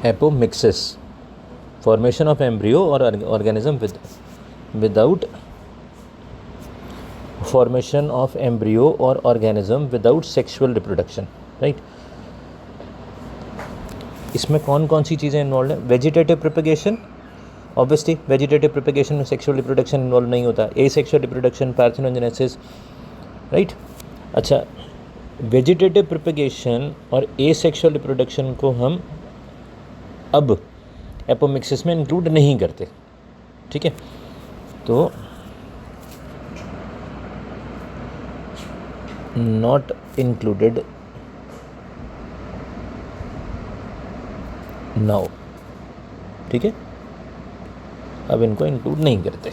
Apomixis, formation of embryo और organism without formation of embryo और organism without sexual reproduction, right. इसमें कौन कौन सी चीज़ें इन्वॉल्व हैं? Vegetative propagation, obviously vegetative propagation में सेक्सुअल रिप्रोडक्शन इन्वॉल्व नहीं होता। Asexual reproduction, parthenogenesis, right. अच्छा, वेजिटेटिव प्रोपेगेशन और एसेक्सुअल रिप्रोडक्शन को हम अब एपोमिक्सिस में इंक्लूड नहीं करते, ठीक है। तो नॉट इंक्लूडेड नाउ, ठीक है, अब इनको इंक्लूड नहीं करते।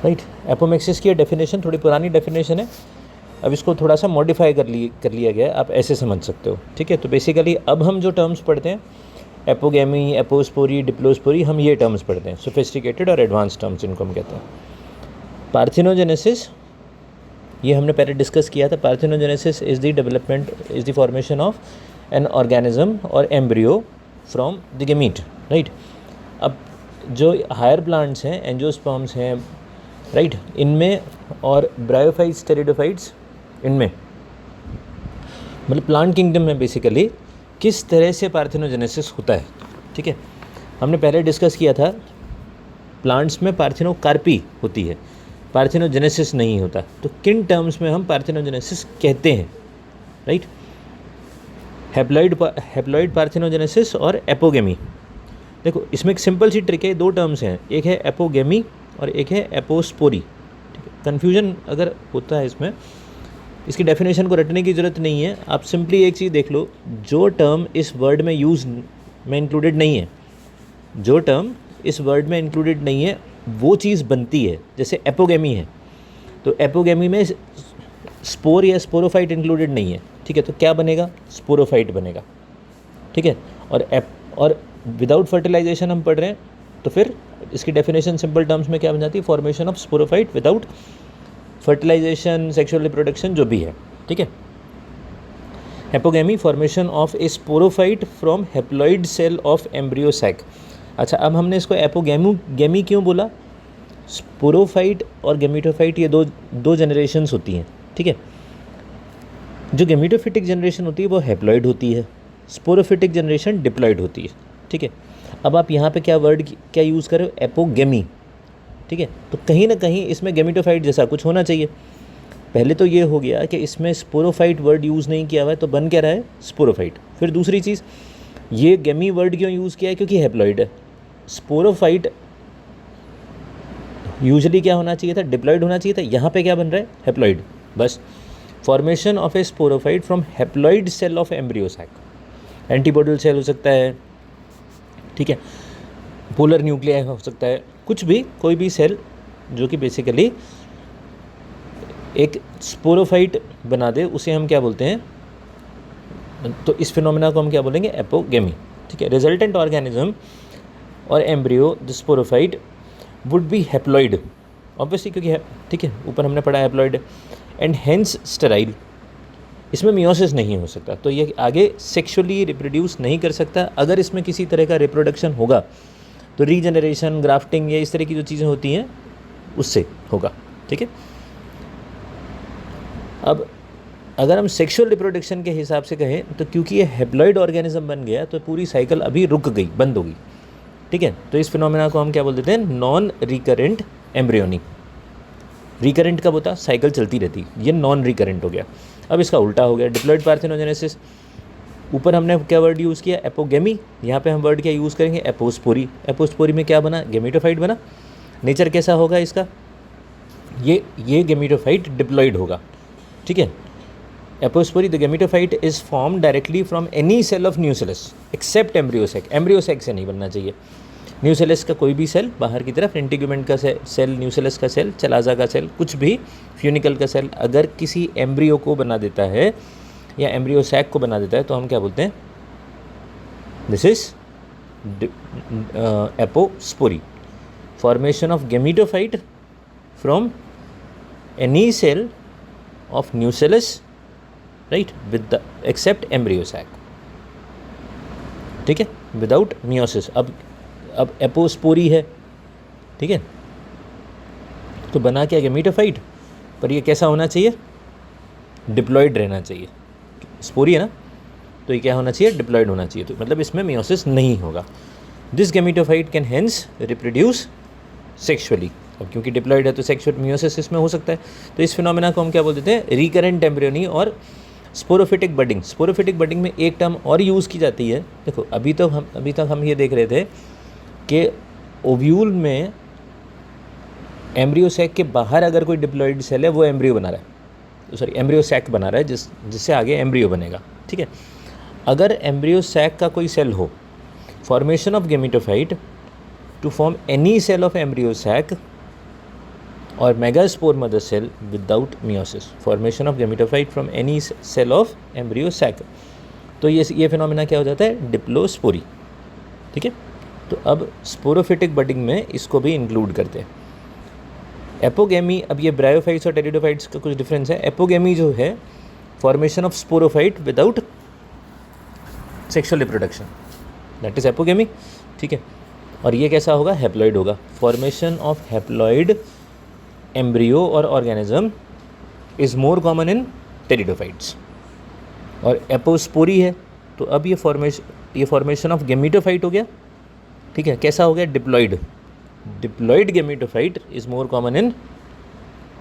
राइट। एपोमिक्सिस की डेफिनेशन थोड़ी पुरानी डेफिनेशन है, अब इसको थोड़ा सा मॉडिफाई कर लिया गया है, आप ऐसे समझ सकते हो, ठीक है। तो बेसिकली अब हम जो टर्म्स पढ़ते हैं, एपोगेमी, एपोस्पोरी, डिप्लोस्पोरी, हम ये टर्म्स पढ़ते हैं, सोफिस्टिकेटेड और एडवांस टर्म्स इनको हम कहते हैं। पार्थेनोजेनेसिस, ये हमने पहले डिस्कस किया था। Parthenogenesis is the development, is the formation of an organism और embryo from the gamete, right. अब जो हायर प्लांट्स हैं, एंजियोस्पर्म्स हैं, राइट, इनमें और ब्रायोफाइट्स, टेरिडोफाइट्स, इनमें मतलब प्लांट किंगडम में बेसिकली किस तरह से पार्थेनोजेनेसिस होता है, ठीक है। हमने पहले डिस्कस किया था प्लांट्स में पार्थेनोकार्पी होती है, पार्थेनोजेनेसिस नहीं होता। तो किन टर्म्स में हम पार्थेनोजेनेसिस कहते हैं, राइट। हैप्लॉइड पार्थेनोजेनेसिस और एपोगेमी। देखो इसमें एक सिंपल सी ट्रिक है, दो टर्म्स हैं, एक है एपोगेमी और एक है एपोस्पोरी, ठीक है। कन्फ्यूजन अगर होता है इसमें, इसकी डेफिनेशन को रटने की ज़रूरत नहीं है, आप सिंपली एक चीज़ देख लो, जो टर्म इस वर्ड में यूज़ में इंक्लूडेड नहीं है, जो टर्म इस वर्ड में इंक्लूडेड नहीं है वो चीज़ बनती है। जैसे एपोगेमी है, तो एपोगेमी में स्पोर या स्पोरोफाइट इंक्लूडेड नहीं है, ठीक है, तो क्या बनेगा? स्पोरोफाइट बनेगा, ठीक है। और विदाउट फर्टिलाइजेशन हम पढ़ रहे हैं, तो फिर इसकी डेफिनेशन सिंपल टर्म्स में क्या बन जाती है? Formation of sporophyte without fertilization, sexual reproduction, जो भी है, ठीक है। Apogamy, formation of a sporophyte from haploid cell of embryo sac. अच्छा, अब हमने इसको एपोगेमी क्यों बोला? स्पोरोफाइट और गेमिटोफाइट ये दो जनरेशन्स होती हैं, ठीक है। जो गेमिटोफिटिक जनरेशन होती है वो हैप्लॉइड होती है, स्पोरोफिटिक जनरेशन डिप्लॉइड होती है, ठीक है। अब आप यहाँ पे क्या यूज़ कर रहे हो? एपोगेमी, ठीक है। तो कहीं ना कहीं इसमें गेमिटोफाइट जैसा कुछ होना चाहिए। पहले तो ये हो गया कि इसमें स्पोरोफाइट वर्ड यूज़ नहीं किया हुआ है, तो बन क्या रहा है? स्पोरोफाइट। फिर दूसरी चीज़, ये गेमी वर्ड क्यों यूज़ किया है? क्योंकि हैप्लॉइड है। स्पोरोफाइट यूजुअली क्या होना चाहिए था? डिप्लॉइड होना चाहिए था। यहाँ पे क्या बन रहा है? हैप्लॉइड। बस, formation of a sporophyte from haploid cell of embryo sac. Antipodal cell हो सकता है, ठीक है, पोलर न्यूक्लियाई हो सकता है, कुछ भी, कोई भी सेल जो कि बेसिकली एक स्पोरोफाइट बना दे, उसे हम क्या बोलते हैं? तो इस फिनोमेना को हम क्या बोलेंगे? एपोगेमी, ठीक है। रिजल्टेंट ऑर्गेनिज्म और embryo the sporophyte would be haploid, obviously, क्योंकि ठीक है, ऊपर हमने पढ़ा हैप्लॉइड, एंड हेंस स्टेराइल। इसमें मियोसिस नहीं हो सकता, तो ये आगे सेक्सुअली रिप्रोड्यूस नहीं कर सकता। अगर इसमें किसी तरह का रिप्रोडक्शन होगा तो रीजनरेशन, ग्राफ्टिंग, या इस तरह की जो चीज़ें होती हैं उससे होगा, ठीक है। अब अगर हम सेक्सुअल रिप्रोडक्शन के हिसाब से कहें तो क्योंकि ये हैप्लॉइड ऑर्गेनिज्म बन गया तो पूरी साइकिल अभी रुक गई, बंद होगी, ठीक है। तो इस फिनोमेना को हम क्या बोल देते हैं? Non recurrent embryony. रिकरेंट कब होता? साइकिल चलती रहती, ये नॉन रिकरेंट हो गया। अब इसका उल्टा हो गया, डिप्लॉइड पार्थेनोजेनेसिस। ऊपर हमने क्या वर्ड यूज़ किया? एपोगेमी। यहाँ पे हम वर्ड क्या यूज़ करेंगे? एपोस्पोरी। एपोस्पोरी में क्या बना? गेमिटोफाइट बना। नेचर कैसा होगा इसका? ये गेमिटोफाइट डिप्लॉइड होगा, ठीक है। Apospory, the gametophyte is form directly from any cell of nucellus except embryo sac. Embryo sac से नहीं बनना चाहिए। न्यूसेलस का कोई भी सेल बाहर की तरफ, इंटीग्यूमेंट का सेल, न्यूसेलस का सेल, चलाजा का सेल, कुछ भी, फ्यूनिकल का सेल अगर किसी एम्ब्रियो को बना देता है या एम्ब्रियोसैक को बना देता है तो हम क्या बोलते हैं? This is apospory. Formation of gametophyte from any cell of nucellus, right, with the except embryo sac, ठीक है, विदाउट मियोसिस। अब एपोस्पोरी है, ठीक है, तो बना क्या गेमिटोफाइट, पर ये कैसा होना चाहिए, डिप्लॉयड रहना चाहिए। स्पोरी है ना, तो ये क्या होना चाहिए, डिप्लॉयड होना चाहिए, तो मतलब इसमें मियोसिस नहीं होगा। This gametophyte can hence reproduce sexually. अब क्योंकि डिप्लॉयड है तो सेक्सुअल मियोसिस इसमें हो सकता है। तो इस फिनोमेना को हम क्या बोल देते हैं, रिकरेंट एम्ब्रियोनी और स्पोरोफिटिक बडिंग। स्पोरोफिटिक बडिंग में एक टर्म और यूज़ की जाती है। देखो अभी तक हम ये देख रहे थे कि ओव्यूल में एम्ब्रियो सैक के बाहर अगर कोई डिप्लॉयड सेल है वो एम्ब्रियो बना रहा है, सॉरी एम्ब्रियो सैक बना रहा है जिससे आगे एम्ब्रियो बनेगा, ठीक है। अगर एम्ब्रियो सैक का कोई सेल हो, formation of gametophyte to form any cell of embryo sac और megaspore mother cell without meiosis, formation of gametophyte from any cell of embryo sac, तो ये फिनोमेना क्या हो जाता है, डिप्लोस्पोरी, ठीक है। तो अब स्पोरोफिटिक बडिंग में इसको भी इंक्लूड करते हैं। एपोगेमी, अब ये ब्रायोफाइट्स और टेरिडोफाइट्स का कुछ डिफरेंस है। एपोगेमी जो है formation of sporophyte without sexual reproduction, that is apogamy, ठीक है। और ये कैसा होगा, हैप्लॉइड होगा, फॉर्मेशन ऑफ हैप्लॉइड एम्ब्रियो और organism is more common in pteridophytes. और एपोस्पोरी है तो अब ये फॉर्मेशन ऑफ गेमिटोफाइट हो गया, ठीक है, कैसा हो गया, diploid gametophyte is more common in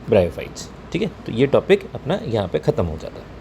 bryophytes, ठीक है। तो ये टॉपिक अपना यहाँ पे ख़त्म हो जाता है।